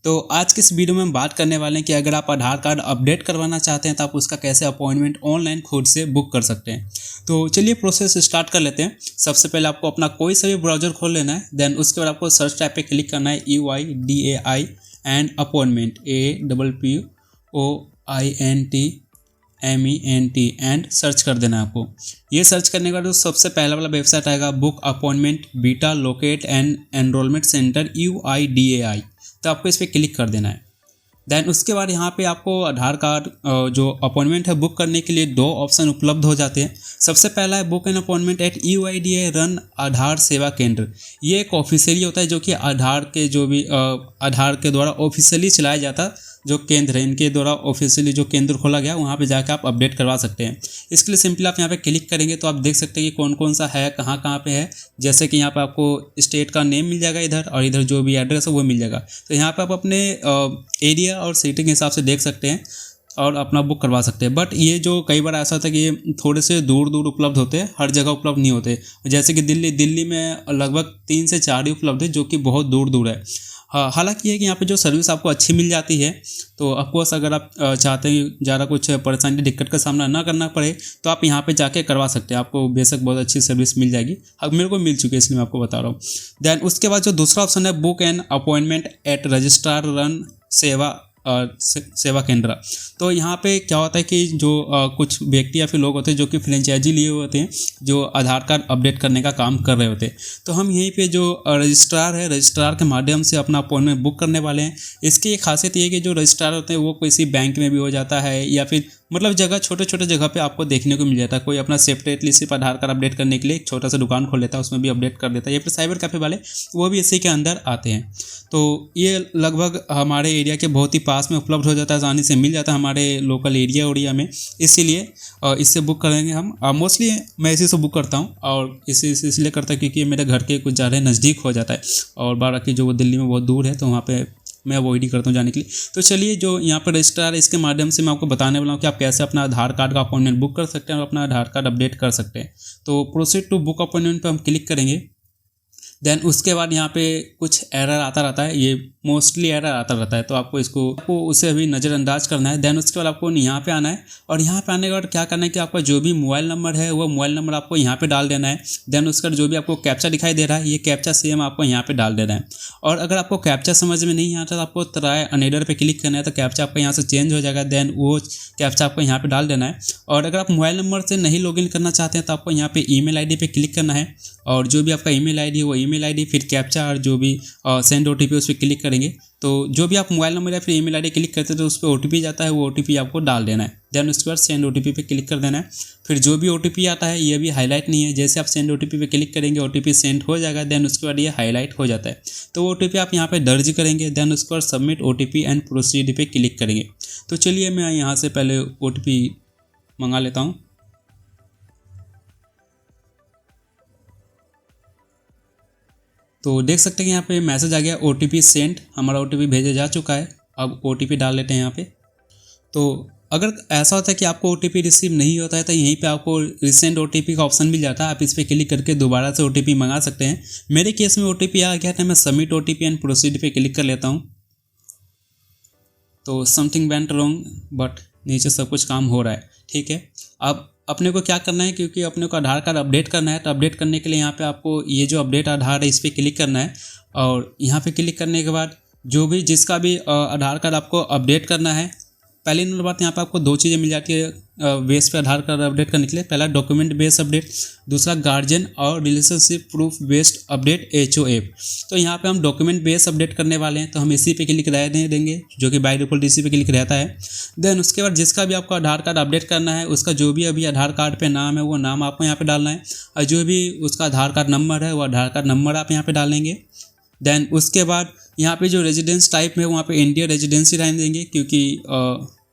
तो आज की इस वीडियो में हम बात करने वाले हैं कि अगर आप आधार कार्ड अपडेट करवाना चाहते हैं तो आप उसका कैसे अपॉइंटमेंट ऑनलाइन खुद से बुक कर सकते हैं। तो चलिए प्रोसेस स्टार्ट कर लेते हैं। सबसे पहले आपको अपना कोई सा भी ब्राउज़र खोल लेना है। देन उसके बाद आपको सर्च टैब पे क्लिक करना है UIDAI and appointment APPOINTMENT and search कर देना है आपको। ये सर्च करने के बाद तो सबसे पहला वाला वेबसाइट आएगा book appointment beta locate and enrolment centre UIDAI। तो आपको इस पर क्लिक कर देना है। देन उसके बाद यहाँ पे आपको आधार कार्ड जो अपॉइंटमेंट है बुक करने के लिए दो ऑप्शन उपलब्ध हो जाते हैं। सबसे पहला है book an appointment at UIDAI run Aadhaar Seva Kendra. ये एक ऑफिशियली होता है जो कि आधार के जो भी आधार के द्वारा ऑफिशियली चलाया जाता जो केंद्र है, इनके द्वारा ऑफिशियली जो केंद्र खोला गया वहाँ पे जाकर आप अपडेट करवा सकते हैं। इसके लिए सिंपली आप यहाँ पे क्लिक करेंगे तो आप देख सकते हैं कि कौन कौन सा है, कहाँ कहाँ पे है। जैसे कि यहाँ पे आपको स्टेट का नेम मिल जाएगा इधर, और इधर जो भी एड्रेस है वो मिल जाएगा। तो यहाँ पे आप अपने एरिया और सिटी के हिसाब से देख सकते हैं और अपना बुक करवा सकते हैं। बट ये जो कई बार ऐसा होता है कि ये थोड़े से दूर दूर उपलब्ध होते हैं, हर जगह उपलब्ध नहीं होते। जैसे कि दिल्ली में लगभग 3 से 4 ही उपलब्ध है जो कि बहुत दूर दूर है। हाँ, हालांकि ये कि यहाँ पे जो सर्विस आपको अच्छी मिल जाती है। तो ऑफकोर्स अगर आप चाहते हैं ज़्यादा कुछ परेशानी दिक्कत का सामना ना करना पड़े तो आप यहाँ पे जाके करवा सकते हैं। आपको बेशक बहुत अच्छी सर्विस मिल जाएगी। अब मेरे को मिल चुकी है इसलिए मैं आपको बता रहा हूँ। देन उसके बाद जो दूसरा ऑप्शन है book an appointment eight registrar run सेवा केंद्र। तो यहाँ पे क्या होता है कि जो कुछ व्यक्ति या फिर लोग होते हैं जो कि फ्रेंचाइजी लिए हुए होते हैं, जो आधार कार्ड अपडेट करने का काम कर रहे होते हैं। तो हम यहीं पे जो रजिस्ट्रार है, रजिस्ट्रार के माध्यम से अपना अपॉइंटमेंट बुक करने वाले हैं। इसकी एक खासियत ये है कि जो रजिस्ट्रार होते हैं वो किसी बैंक में भी हो जाता है या फिर मतलब जगह छोटे छोटे जगह पे आपको देखने को मिल जाता है। कोई अपना सेपरेटली सिर्फ आधार कार्ड अपडेट करने के लिए एक छोटा सा दुकान खोल लेता है, उसमें भी अपडेट कर देता है। या फिर साइबर कैफे वाले वो भी इसी के अंदर आते हैं। तो ये लगभग हमारे एरिया के बहुत ही पास में उपलब्ध हो जाता है, आसानी से मिल जाता है हमारे लोकल एरिया में। इसीलिए इससे बुक करेंगे हम। मोस्टली मैं इसी से बुक करता हूँ और इसलिए करता हूँ क्योंकि मेरे घर के कुछ ज़्यादा नज़दीक हो जाता है और बाकी जो दिल्ली में बहुत दूर है तो वहाँ पे मैं अवॉइड ही करता हूँ जाने के लिए। तो चलिए जो यहाँ पर रजिस्ट्रार है इसके माध्यम से मैं आपको बताने वाला हूँ कि आप कैसे अपना आधार कार्ड का अपॉइंटमेंट बुक कर सकते हैं और अपना आधार कार्ड अपडेट कर सकते हैं। तो प्रोसीड टू बुक अपॉइंटमेंट पे हम क्लिक करेंगे। देन उसके बाद यहाँ पे कुछ एरर आता रहता है, ये मोस्टली एरर आता रहता है, तो आपको उसे अभी नज़रअंदाज करना है। देन उसके बाद आपको यहाँ पे आना है और यहाँ पे आने के बाद क्या करना है कि आपका जो भी मोबाइल नंबर है वो मोबाइल नंबर आपको यहाँ पे डाल देना है। देन उसका जो भी आपको कैप्चा दिखाई दे रहा है ये कैप्चा सेम आपको यहाँ पे डाल देना है। और अगर आपको कैप्चा समझ में नहीं आता तो आपको ट्राई अनदर पे क्लिक करना है, तो कैप्चा आपका यहाँ से चेंज हो जाएगा। देन वो कैप्चा आपको यहाँ पे डाल देना है। और अगर आप मोबाइल नंबर से नहीं लॉगिन करना चाहते हैं तो आपको यहाँ पे ईमेल आईडी पे क्लिक करना है और जो भी आपका ईमेल आईडी है वो ईमेल आईडी फिर कैप्चा और जो भी सेंड OTP उस पर क्लिक करेंगे। तो जो भी आप मोबाइल नंबर या फिर ईमेल आईडी क्लिक करते हैं तो उस पर OTP जाता है, वो OTP आपको डाल देना है। देन उसके बाद सेंड OTP पे क्लिक कर देना है। फिर जो भी OTP आता है ये भी हाईलाइट नहीं है, जैसे आप सेंड OTP पे क्लिक करेंगे OTP सेंड हो जाएगा। देन उसके बाद ये हाईलाइट हो जाता है तो OTP आप यहाँ पे दर्ज करेंगे। देन उसके बाद सबमिट OTP एंड प्रोसीड पे क्लिक करेंगे। तो चलिए मैं यहाँ से पहले OTP मंगा लेता हूँ। तो देख सकते हैं कि यहाँ पे मैसेज आ गया OTP सेंड, हमारा OTP भेजा जा चुका है। अब OTP डाल लेते हैं यहाँ पे। तो अगर ऐसा होता है कि आपको OTP रिसीव नहीं होता है तो यहीं पे आपको रिसेंट OTP का ऑप्शन मिल जाता है, आप इस पर क्लिक करके दोबारा से OTP मंगा सकते हैं। मेरे केस में OTP आ गया था, मैं सबमिट OTP एंड प्रोसीड पे क्लिक कर लेता हूँ। तो समथिंग वेंट रॉन्ग बट नीचे सब कुछ काम हो रहा है, ठीक है। अब अपने को क्या करना है, क्योंकि अपने को आधार कार्ड अपडेट करना है तो अपडेट करने के लिए यहाँ पे आपको ये जो अपडेट आधार है इस पर क्लिक करना है। और यहाँ पे क्लिक करने के बाद जो भी जिसका भी आधार कार्ड आपको अपडेट करना है, पहली नंबर बात यहाँ पे आपको 2 चीज़ें मिल जाती है बेस पे आधार कार्ड अपडेट करने के लिए। पहला डॉक्यूमेंट बेस्ड अपडेट, दूसरा गार्जियन और relationship proof based update HOF। तो यहाँ पे हम डॉक्यूमेंट बेस्ड अपडेट करने वाले हैं तो हम इसी पे क्लिक रहने देंगे, जो कि बाय डिफॉल्ट इसी पे क्लिक रहता है। देन उसके बाद जिसका भी आपको आधार कार्ड अपडेट करना है उसका जो भी अभी आधार कार्ड पे नाम है वो नाम आपको यहाँ पे डालना है, और जो भी उसका आधार कार्ड नंबर है वो आधार कार्ड नंबर आप यहाँ पे डालेंगे। देन उसके बाद यहाँ पे जो रेजिडेंस टाइप है वहाँ पे इंडिया रेजिडेंसी रहने देंगे, क्योंकि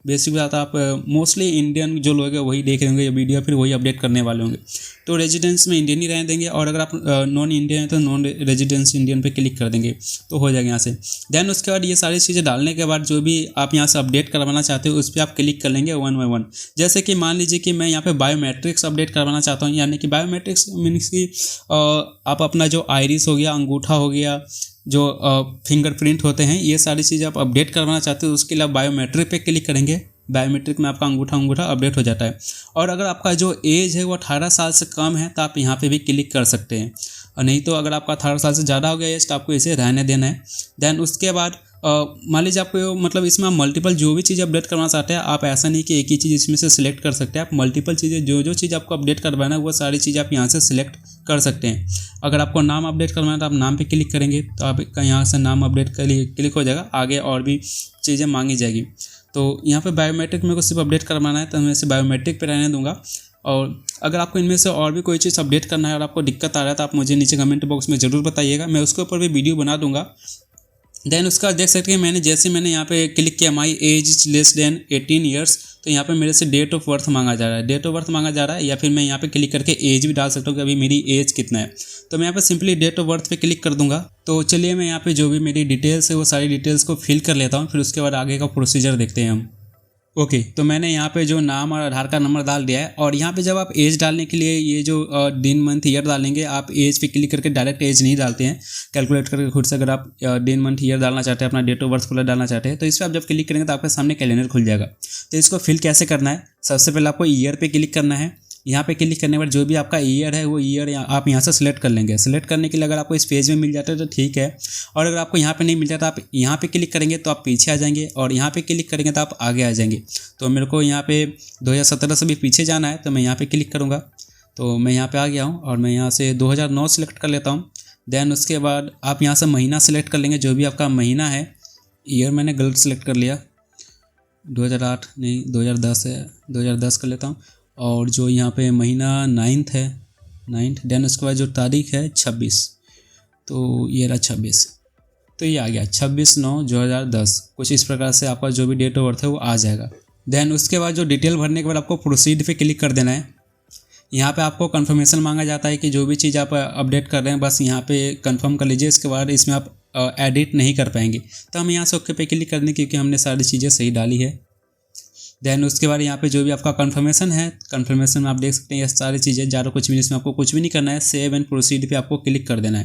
बेसिक बात आप मोस्टली इंडियन जो लोग हैं वही देख रहे होंगे ये वीडियो, फिर वही अपडेट करने वाले होंगे। तो रेजिडेंस में इंडियन ही रहने देंगे, और अगर आप नॉन इंडियन हैं तो नॉन रेजिडेंस इंडियन पे क्लिक कर देंगे तो हो जाएगा यहाँ से। देन उसके बाद ये सारी चीज़ें डालने के बाद जो भी आप यहाँ से अपडेट करवाना चाहते हो उस पर आप क्लिक कर लेंगे 1 by 1। जैसे कि मान लीजिए कि मैं यहाँ पे बायोमेट्रिक्स अपडेट करवाना चाहता हूँ, यानी कि बायोमेट्रिक्स मीन्स कि आप अपना जो आइरिस हो गया, अंगूठा हो गया, जो फिंगरप्रिंट होते हैं, ये सारी चीज़ें आप अपडेट करवाना चाहते हो, उसके लिए आप बायोमेट्रिक पे क्लिक करेंगे। बायोमेट्रिक में आपका अंगूठा अपडेट हो जाता है। और अगर आपका जो एज है वो 18 साल से कम है तो आप यहाँ पे भी क्लिक कर सकते हैं, और नहीं तो अगर आपका 18 साल से ज़्यादा हो गया एज तो आपको इसे रहने देना है। देन उसके बाद मान लीजिए आपको मतलब इसमें आप मल्टीपल जो भी चीज़ अपडेट करना चाहते हैं, आप ऐसा नहीं कि एक ही चीज़ इसमें से सिलेक्ट कर सकते हैं, आप मल्टीपल चीज़ें जो चीज़ आपको अपडेट करवाना है वो सारी चीज़ें आप यहाँ से सिलेक्ट कर सकते हैं। अगर आपको नाम अपडेट करवाना है तो आप नाम पे क्लिक करेंगे तो आपका यहाँ से नाम अपडेट के लिए क्लिक हो जाएगा, आगे और भी चीज़ें मांगी जाएगी। तो यहाँ पे बायोमेट्रिक मेरे को सिर्फ अपडेट करवाना है तो मैं इसे बायोमेट्रिक पे रहने दूंगा। और अगर आपको इनमें से और भी कोई चीज़ अपडेट करना है और आपको दिक्कत आ रहा है तो आप मुझे नीचे कमेंट बॉक्स में ज़रूर बताइएगा, मैं उसके ऊपर भी वीडियो बना दूंगा। देन उसका देख सकते हैं मैंने यहाँ पे क्लिक किया my age is less than 18 years, तो यहाँ पे मेरे से डेट ऑफ बर्थ मांगा जा रहा है, डेट ऑफ बर्थ मांगा जा रहा है, या फिर मैं यहाँ पे क्लिक करके एज भी डाल सकता हूँ कि अभी मेरी एज कितना है। तो मैं यहाँ पे सिंपली डेट ऑफ बर्थ पे क्लिक कर दूंगा। तो चलिए मैं यहाँ पे जो भी मेरी डिटेल्स है वो सारी डिटेल्स को फिल कर लेता हूँ, फिर उसके बाद आगे का प्रोसीजर देखते हैं हम। ओके तो मैंने यहाँ पे जो नाम और आधार कार्ड नंबर डाल दिया है, और यहाँ पे जब आप एज डालने के लिए ये जो दिन मंथ ईयर डालेंगे, आप एज पे क्लिक करके डायरेक्ट एज नहीं डालते हैं, कैलकुलेट करके खुद से अगर आप दिन मंथ ईयर डालना चाहते हैं, अपना डेट ऑफ बर्थ पूरा डालना चाहते हैं, तो इस पर आप जब क्लिक करेंगे तो आपके सामने कैलेंडर खुल जाएगा। तो इसको फिल कैसे करना है, सबसे पहले आपको ईयर पे क्लिक करना है। यहाँ पे क्लिक करने के बाद जो भी आपका ईयर है वो ईयर आप यहाँ से सिलेक्ट कर लेंगे। सिलेक्ट करने के लिए अगर आपको इस पेज में मिल जाता है तो ठीक है, और अगर आपको यहाँ पे नहीं मिल जाता आप यहाँ पे क्लिक करेंगे तो आप पीछे आ जाएंगे, और यहाँ पे क्लिक करेंगे तो आप आगे आ जाएंगे। तो मेरे को यहाँ पे 2017 से भी पीछे जाना है तो मैं यहाँ पे क्लिक करूँगा। तो मैं यहाँ पे आ गया हूँ और मैं यहाँ से 2009 सेलेक्ट कर लेता हूँ। देन उसके बाद आप यहाँ से महीना सेलेक्ट कर लेंगे, जो भी आपका महीना है। ईयर मैंने गलत सेलेक्ट कर लिया, 2008 नहीं 2010 है, 2010 कर लेता हूँ। और जो यहाँ पे महीना 9th है, 9th। देन उसके बाद जो तारीख है 26, तो ये रहा 26, तो ये आ गया 26/9/2010। कुछ इस प्रकार से आपका जो भी डेट ऑफ बर्थ है वो आ जाएगा। देन उसके बाद जो डिटेल भरने के बाद आपको प्रोसीड पे क्लिक कर देना है। यहाँ पे आपको कंफर्मेशन मांगा जाता है कि जो भी चीज़ आप अपडेट कर रहे हैं बस यहाँ पे कंफर्म कर लीजिए, इसके बाद इसमें आप एडिट नहीं कर पाएंगे। तो हम यहाँ से ओके पे क्लिक कर दें क्योंकि हमने सारी चीज़ें सही डाली है। देन उसके बाद यहाँ पे जो भी आपका कंफर्मेशन है, कंफर्मेशन में आप देख सकते हैं ये सारी चीज़ें, ज़्यादा कुछ भी इसमें आपको कुछ भी नहीं करना है। सेव एंड प्रोसीड पे आपको क्लिक कर देना है।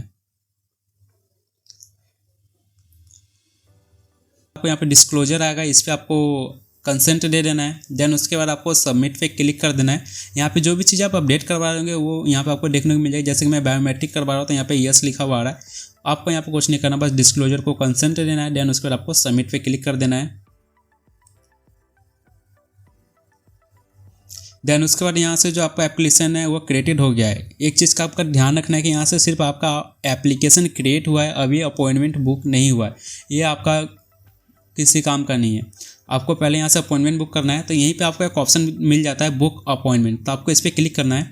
आपको यहाँ पे डिस्क्लोजर आएगा, इस पर आपको कंसेंट दे देना है। देन उसके बाद आपको सबमिट पे क्लिक कर देना है। यहाँ पे जो भी चीज़ आप अपडेट करवा रहे होंगे वो यहाँ पे आपको देखने को मिल जाएगी। जैसे कि मैं बायोमेट्रिक करवा रहा हूँ तो यहाँ पे यस लिखा हुआ आ रहा है। आपको यहाँ पे कुछ नहीं करना, बस डिस्क्लोजर को कंसेंट देना है। देन उसके बाद आपको सबमिट पे क्लिक कर देना है। देन उसके बाद यहाँ से जो आपका एप्लीकेशन है वो क्रिएटेड हो गया है। एक चीज़ का आपका ध्यान रखना है कि यहाँ से सिर्फ आपका एप्लीकेशन क्रिएट हुआ है, अभी अपॉइंटमेंट बुक नहीं हुआ है। ये आपका किसी काम का नहीं है। आपको पहले यहाँ से अपॉइंटमेंट बुक करना है, तो यहीं पे आपको एक ऑप्शन मिल जाता है बुक अपॉइंटमेंट, तो आपको इस पर क्लिक करना है।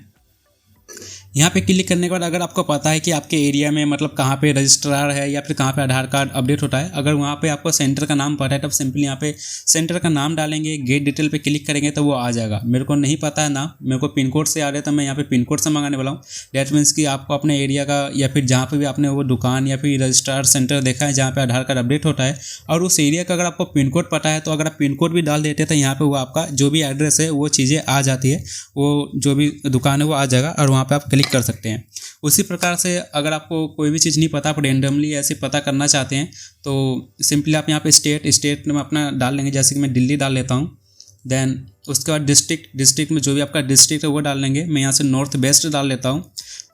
यहाँ पे क्लिक करने के बाद अगर आपको पता है कि आपके एरिया में मतलब कहाँ पे रजिस्ट्रार है या फिर कहाँ पे आधार कार्ड अपडेट होता है, अगर वहाँ पे आपको सेंटर का नाम पता है तब सिंपली यहाँ पे सेंटर का नाम डालेंगे, गेट डिटेल पे क्लिक करेंगे तो वो आ जाएगा। मेरे को नहीं पता है नाम, मेरे को पिन कोड से आ रहा है तो मैं यहाँ पे पिन कोड से मंगाने वाला हूँ। डैट मीन्स कि आपको अपने एरिया का या फिर जहाँ पर भी आपने वो दुकान या फिर रजिस्ट्रार सेंटर देखा है जहाँ पर आधार कार्ड अपडेट होता है और उस एरिया का अगर आपको पिन कोड पता है, तो अगर आप पिन कोड भी डाल देते हैं तो यहाँ पर वो आपका जो भी एड्रेस है वो चीज़ें आ जाती है, वो जो भी दुकान है वो आ जाएगा और वहाँ पर आप क्लिक कर सकते हैं। उसी प्रकार से अगर आपको कोई भी चीज़ नहीं पता, आप रेंडमली ऐसे पता करना चाहते हैं तो सिंपली आप यहाँ पे स्टेट में अपना डाल लेंगे। जैसे कि मैं दिल्ली डाल लेता हूँ। देन उसके बाद डिस्ट्रिक्ट में जो भी आपका डिस्ट्रिक्ट है वो डाल लेंगे। मैं यहाँ से नॉर्थ वेस्ट डाल लेता हूँ।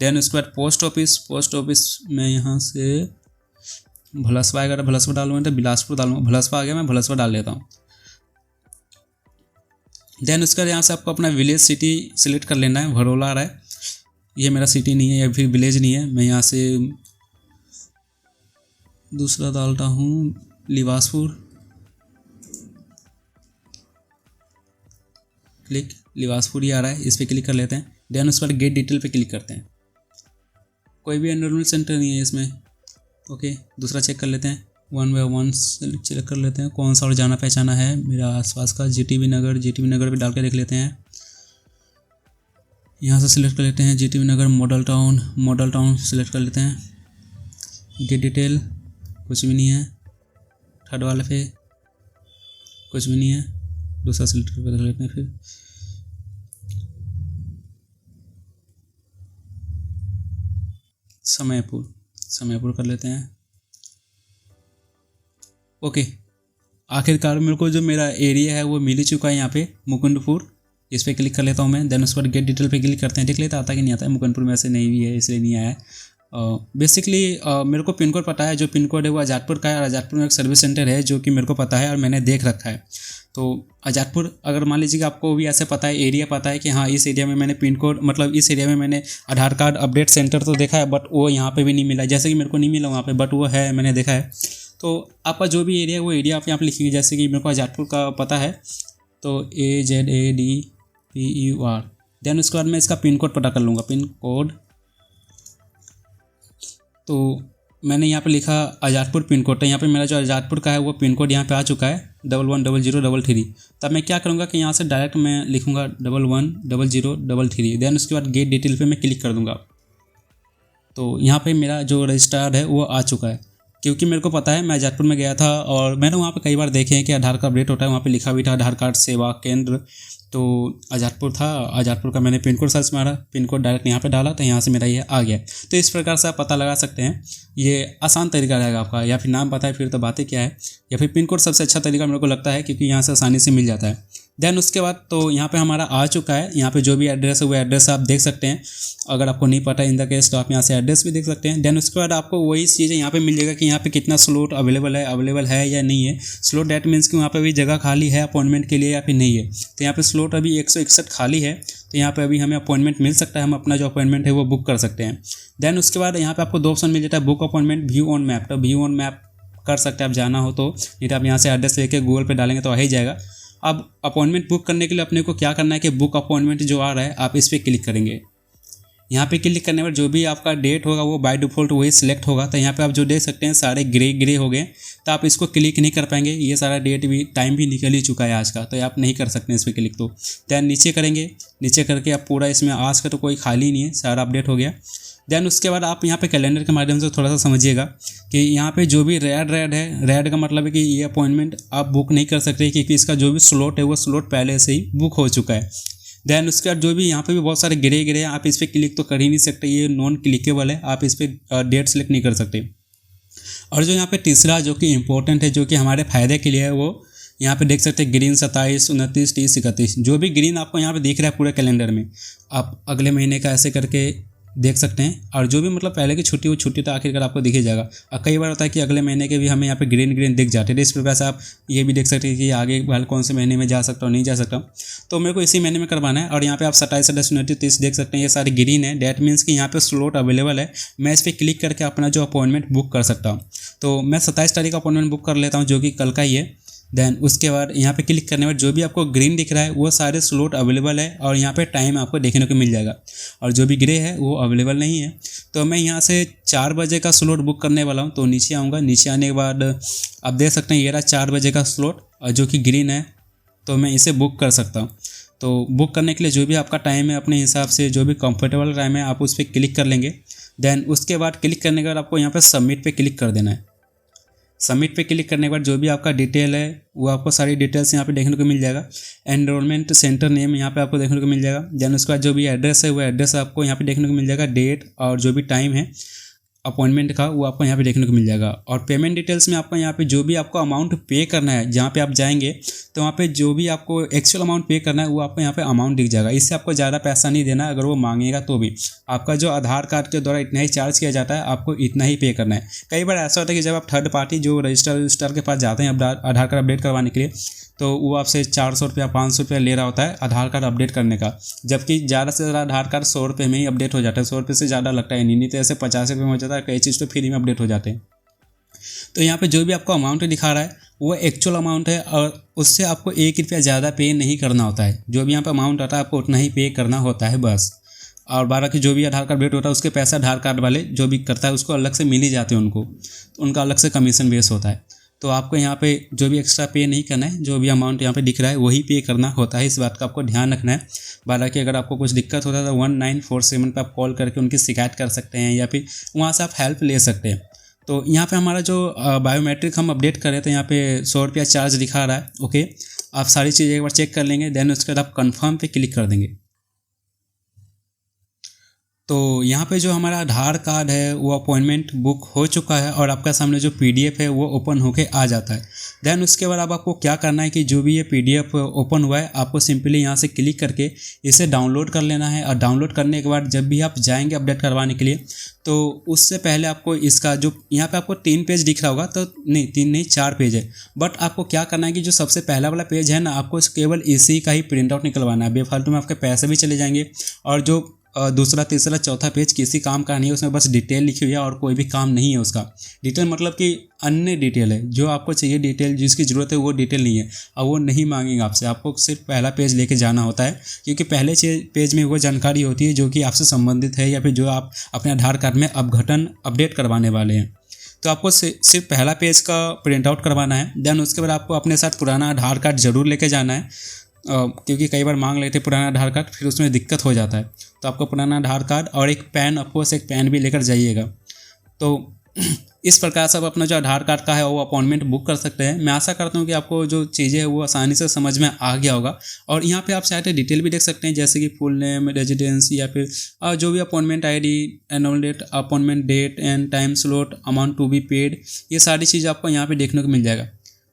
देन उसके बाद पोस्ट ऑफिस में यहाँ से भलसवा अगर भलसवा डालूँगा तो बिलासपुर डालूँगा, भलसवा आ गया, मैं भलसवा डाल लेता हूँ। देन उसके बाद यहाँ से आपको अपना विलेज सिटी सिलेक्ट कर लेना है। भरोला आ रहा है, ये मेरा सिटी नहीं है या फिर विलेज नहीं है। मैं यहाँ से दूसरा डालता हूँ लिवासपुर, क्लिक, लिवासपुर ही आ रहा है, इस पर क्लिक कर लेते हैं। देन उस पर गेट डिटेल पे क्लिक करते हैं। कोई भी एनरोलमेंट सेंटर नहीं है इसमें। ओके, दूसरा चेक कर लेते हैं। 1 बाय 1 चेक कर लेते हैं कौन सा और जाना पहचाना है मेरा आसपास का। जीटीबी नगर भी डाल के देख लेते हैं। यहाँ से सिलेक्ट कर लेते हैं जीटीबी नगर। मॉडल टाउन सिलेक्ट कर लेते हैं। गेट डिटेल कुछ भी नहीं है। थर्ड वाले पे कुछ भी नहीं है। दूसरा सिलेक्ट करके देख लेते हैं। फिर समयपुर कर लेते हैं। ओके, आखिरकार मेरे को जो मेरा एरिया है वो मिल ही चुका है यहाँ पे मुकुंदपुर। इस पर क्लिक कर लेता हूँ मैं। देन उसके बाद गेट डिटेल पे क्लिक करते हैं, देख लेता आता कि नहीं आता है। मुकुंदपुर में ऐसे नहीं भी है इसलिए नहीं आया है। बेसिकली मेरे को पिन कोड पता है, जो पिन कोड है वो आज़ादपुर का है और आज़ादपुर में एक सर्विस सेंटर है जो कि मेरे को पता है और मैंने देख रखा है। तो आज़ादपुर, अगर मान लीजिए कि आपको भी ऐसे पता है, एरिया पता है कि हाँ इस एरिया में मैंने पिन कोड, मतलब इस एरिया में मैंने आधार कार्ड अपडेट सेंटर तो देखा है बट वो यहाँ पे भी नहीं मिला, जैसे कि मेरे को नहीं मिला वहाँ पे, बट वो है, मैंने देखा है। तो आपका जो भी एरिया है वो एरिया आप यहाँ पे लिखिए। जैसे कि मेरे को आज़ादपुर का पता है तो AZADPUR। देन उसके बाद मैं इसका पिन कोड पता कर लूँगा, पिन कोड। तो मैंने यहाँ पे लिखा आज़ादपुर पिन कोड, तो यहाँ पे मेरा जो आज़ादपुर का है वो पिन कोड यहाँ पे आ चुका है 110033। तब मैं क्या करूँगा कि यहाँ से डायरेक्ट मैं लिखूँगा 110033। देन उसके बाद गेट डिटेल पे मैं क्लिक कर दूँगा। तो यहाँ पे मेरा जो रजिस्टर्ड है वो आ चुका है, क्योंकि मेरे को पता है मैं आज़ादपुर में गया था और मैंने वहाँ पे कई बार देखे हैं कि आधार कार्ड अपडेट होता है। वहाँ पे लिखा भी था आधार कार्ड सेवा केंद्र, तो आज़ादपुर था। आज़ादपुर का मैंने पिन कोड सर्च मारा, पिन कोड डायरेक्ट यहाँ पे डाला तो यहाँ से मेरा ये आ गया। तो इस प्रकार से आप पता लगा सकते हैं। ये आसान तरीका रहेगा आपका, या फिर नाम पता है फिर तो बातें क्या है, या फिर पिन कोड सबसे अच्छा तरीका मेरे को लगता है, क्योंकि यहाँ से आसानी से मिल जाता है। देन उसके बाद तो यहाँ पे हमारा आ चुका है। यहाँ पे जो भी एड्रेस है वो एड्रेस आप देख सकते हैं। अगर आपको नहीं पता इन द केस तो आप यहाँ से एड्रेस भी देख सकते हैं। देन उसके बाद आपको वही चीज़ें यहाँ पे मिल जाएगा कि यहाँ पे कितना स्लॉट अवेलेबल है या नहीं है। स्लॉट डेट मीन्स कि वहाँ पे अभी जगह खाली है अपॉइंटमेंट के लिए या फिर नहीं है। तो यहाँ पे स्लॉट अभी 161 खाली है, तो यहाँ पे अभी हमें अपॉइंटमेंट मिल सकता है, हम अपना जो अपॉइंटमेंट है वो बुक कर सकते हैं। देन उसके बाद यहाँ पे आपको 2 ऑप्शन मिल जाता है, book appointment, view on map. तो व्यू ऑन मैप कर सकते हैं आप जाना हो तो, नहीं तो आप यहाँ से एड्रेस लेके गूगल पे डालेंगे तो आ ही जाएगा। अब अपॉइंटमेंट बुक करने के लिए अपने को क्या करना है कि बुक अपॉइंटमेंट जो आ रहा है आप इस पर क्लिक करेंगे। यहाँ पे क्लिक करने पर जो भी आपका डेट होगा वो बाय डिफ़ॉल्ट वही सिलेक्ट होगा। तो यहाँ पे आप जो देख सकते हैं सारे ग्रे हो गए, तो आप इसको क्लिक नहीं कर पाएंगे। ये सारा डेट भी, टाइम भी निकल ही चुका है आज का, तो आप नहीं कर सकते इस पर क्लिक। तो दैन नीचे करेंगे, नीचे करके आप पूरा इसमें आज का तो कोई खाली नहीं है, सारा अपडेट हो गया। देन उसके बाद आप यहाँ पे कैलेंडर के माध्यम से थोड़ा सा समझिएगा कि यहाँ पे जो भी रेड है, रेड का मतलब है कि ये अपॉइंटमेंट आप बुक नहीं कर सकते, क्योंकि इसका जो भी स्लॉट है वो स्लॉट पहले से ही बुक हो चुका है। देन उसके बाद जो भी यहाँ पे भी बहुत सारे ग्रे हैं, आप इस पर क्लिक तो कर ही नहीं सकते, ये नॉन क्लिकेबल है, आप इस पर डेट सेलेक्ट नहीं कर सकते। और जो यहाँ पे तीसरा जो कि इम्पोर्टेंट है, जो कि हमारे फ़ायदे के लिए है, वो यहाँ पे देख सकते हैं ग्रीन 27, 29, 30, 31। जो भी ग्रीन आपको यहाँ पे दिख रहा है पूरे कैलेंडर में, आप अगले महीने का ऐसे करके देख सकते हैं। और जो भी मतलब पहले की छुट्टी, वो छुट्टी तो आखिरकार आपको दिख ही जाएगा। और कई बार होता है कि अगले महीने के भी हमें यहाँ पे ग्रीन दिख जाते हैं। इस प्रकार से आप ये भी देख सकते हैं कि आगे वाले कौन से महीने में जा सकता हूँ, नहीं जा सकता। तो मेरे को इसी महीने में करवाना है। और यहाँ पे आप 27, 28, 29, 30 देख सकते हैं, ये सारे ग्रीन है। डैट मीन्स कि यहाँ पे स्लॉट अवेलेबल है। मैं इस पर क्लिक करके अपना जो अपॉइंटमेंट बुक कर सकता हूँ। तो मैं 27 तारीख का अपॉइंटमेंट बुक कर लेता हूँ, जो कि कल का ही है। देन उसके बाद यहाँ पे क्लिक करने पर जो भी आपको ग्रीन दिख रहा है वो सारे स्लॉट अवेलेबल है, और यहाँ पे टाइम आपको देखने को मिल जाएगा। और जो भी ग्रे है वो अवेलेबल नहीं है। तो मैं यहाँ से 4 बजे का स्लॉट बुक करने वाला हूँ। तो नीचे आऊँगा, नीचे आने के बाद आप देख सकते हैं ये रहा 4 बजे का स्लॉट, जो कि ग्रीन है। तो मैं इसे बुक कर सकता हूँ। तो बुक करने के लिए जो भी आपका टाइम है, अपने हिसाब से जो भी कंफर्टेबल टाइम है, आप उस पर क्लिक कर लेंगे। देन उसके बाद क्लिक करने के बाद आपको यहाँ पर सबमिट पे क्लिक कर देना है। सबमिट पे क्लिक करने के बाद जो भी आपका डिटेल है वो आपको सारी डिटेल्स यहाँ पे देखने को मिल जाएगा। एनरोलमेंट सेंटर नेम यहाँ पे आपको देखने को मिल जाएगा। देन उसके बाद जो भी एड्रेस है वो एड्रेस आपको यहाँ पे देखने को मिल जाएगा। डेट और जो भी टाइम है अपॉइंटमेंट का वो आपको यहाँ पे देखने को मिल जाएगा। और पेमेंट डिटेल्स में आपको यहाँ पे जो भी आपको अमाउंट पे करना है, जहाँ पे आप जाएंगे तो वहाँ पे जो भी आपको एक्चुअल अमाउंट पे करना है वो आपको यहाँ पे अमाउंट दिख जाएगा। इससे आपको ज़्यादा पैसा नहीं देना है। अगर वो मांगेगा तो भी आपका जो आधार कार्ड के द्वारा इतना ही चार्ज किया जाता है, आपको इतना ही पे करना है। कई बार ऐसा होता है कि जब आप थर्ड पार्टी जो रजिस्टर के पास जाते हैं आधार कार्ड अपडेट करवाने के लिए, तो वो आपसे 400 रुपया 500 रुपया ले रहा होता है आधार कार्ड अपडेट करने का, जबकि ज़्यादा से ज़्यादा आधार कार्ड 100 रुपये में ही अपडेट हो जाता है। 100 रुपये से ज़्यादा लगता है नहीं तो ऐसे 50 रुपये में हो जाता है। कई चीज़ तो फ्री में अपडेट हो जाते हैं। तो यहाँ पे जो भी आपको अमाउंट दिखा रहा है वो एक्चुअल अमाउंट है, और उससे आपको 1 रुपया ज़्यादा पे नहीं करना होता है। जो भी यहाँ पे अमाउंट आता है आपको उतना ही पे करना होता है बस। और 12 की जो भी आधार कार्ड अपडेट होता है उसके पैसे आधार कार्ड वाले जो भी करता है उसको अलग से मिल ही जाते हैं उनको, तो उनका अलग से कमीशन बेस होता है। तो आपको यहाँ पे जो भी एक्स्ट्रा पे नहीं करना है, जो भी अमाउंट यहाँ पे दिख रहा है वही पे करना होता है। इस बात का आपको ध्यान रखना है। बाकी अगर आपको कुछ दिक्कत होता है तो 1947 पे आप कॉल करके उनकी शिकायत कर सकते हैं, या फिर वहाँ से आप हेल्प ले सकते हैं। तो यहाँ पे हमारा जो बायोमेट्रिक हम अपडेट कर रहे थे, यहाँ पे 100 रुपया चार्ज दिखा रहा है। ओके, आप सारी चीज़ें एक बार चेक कर लेंगे। देन उसके बाद आप कन्फर्म पे क्लिक कर देंगे। तो यहाँ पे जो हमारा आधार कार्ड है वो अपॉइंटमेंट बुक हो चुका है और आपका सामने जो PDF है वो ओपन होके आ जाता है। देन उसके बाद अब आपको क्या करना है कि जो भी ये PDF ओपन हुआ है आपको सिंपली यहाँ से क्लिक करके इसे डाउनलोड कर लेना है। और डाउनलोड करने के बाद जब भी आप जाएंगे अपडेट करवाने के लिए तो उससे पहले आपको इसका जो यहाँ पे आपको 3 पेज दिख रहा होगा, तो नहीं 3 नहीं 4 पेज है। बट आपको क्या करना है कि जो सबसे पहला वाला पेज है ना, आपको केवल इसी का ही प्रिंट आउट निकलवाना है। बेफालतू में आपके पैसे भी चले जाएंगे। और जो दूसरा तीसरा चौथा पेज किसी काम का नहीं है, उसमें बस डिटेल लिखी हुई है और कोई भी काम नहीं है उसका। डिटेल मतलब कि अन्य डिटेल है, जो आपको चाहिए डिटेल जिसकी ज़रूरत है वो डिटेल नहीं है और वो नहीं मांगेंगे आपसे। आपको सिर्फ पहला पेज लेके जाना होता है, क्योंकि पहले पेज में वो जानकारी होती है जो कि आपसे संबंधित है या फिर जो आप अपने आधार कार्ड में अपडेट करवाने वाले हैं। तो आपको सिर्फ पहला पेज का प्रिंट आउट करवाना है। देन उसके बाद आपको अपने साथ पुराना आधार कार्ड ज़रूर लेके जाना है, क्योंकि कई बार मांग लेते पुराना आधार कार्ड, फिर उसमें दिक्कत हो जाता है। तो आपको पुराना आधार कार्ड और एक पैन, ऑफकोर्स एक पैन भी लेकर जाइएगा। तो इस प्रकार से आप अपना जो आधार कार्ड का है वो अपॉइंटमेंट बुक कर सकते हैं। मैं आशा करता हूँ कि आपको जो चीज़ें हैं वो आसानी से समझ में आ गया होगा। और यहाँ पे आप चाहे डिटेल भी देख सकते हैं, जैसे कि फुल नेम, रेजिडेंस या फिर जो भी appointment ID, annual date, appointment date and time slot, amount to be paid, ये सारी चीज़ आपको यहाँ पर देखने को मिल जाएगा।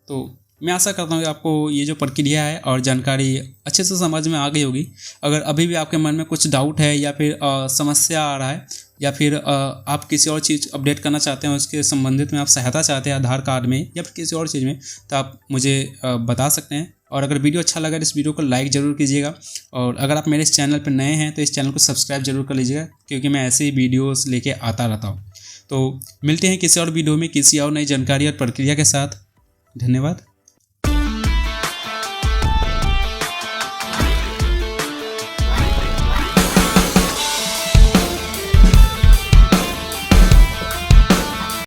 तो मैं आशा करता हूँ कि आपको ये जो प्रक्रिया है और जानकारी अच्छे से समझ में आ गई होगी। अगर अभी भी आपके मन में कुछ डाउट है या फिर समस्या आ रहा है या फिर आप किसी और चीज़ अपडेट करना चाहते हैं, उसके संबंधित में आप सहायता चाहते हैं आधार कार्ड में या फिर किसी और चीज़ में, तो आप मुझे बता सकते हैं। और अगर वीडियो अच्छा लगा तो इस वीडियो को लाइक ज़रूर कीजिएगा। और अगर आप मेरे इस चैनल पर नए हैं तो इस चैनल को सब्सक्राइब जरूर कर लीजिएगा, क्योंकि मैं ऐसे ही वीडियोज़ लेके आता रहता हूँ। तो मिलते हैं किसी और वीडियो में किसी और नई जानकारी और प्रक्रिया के साथ। धन्यवाद।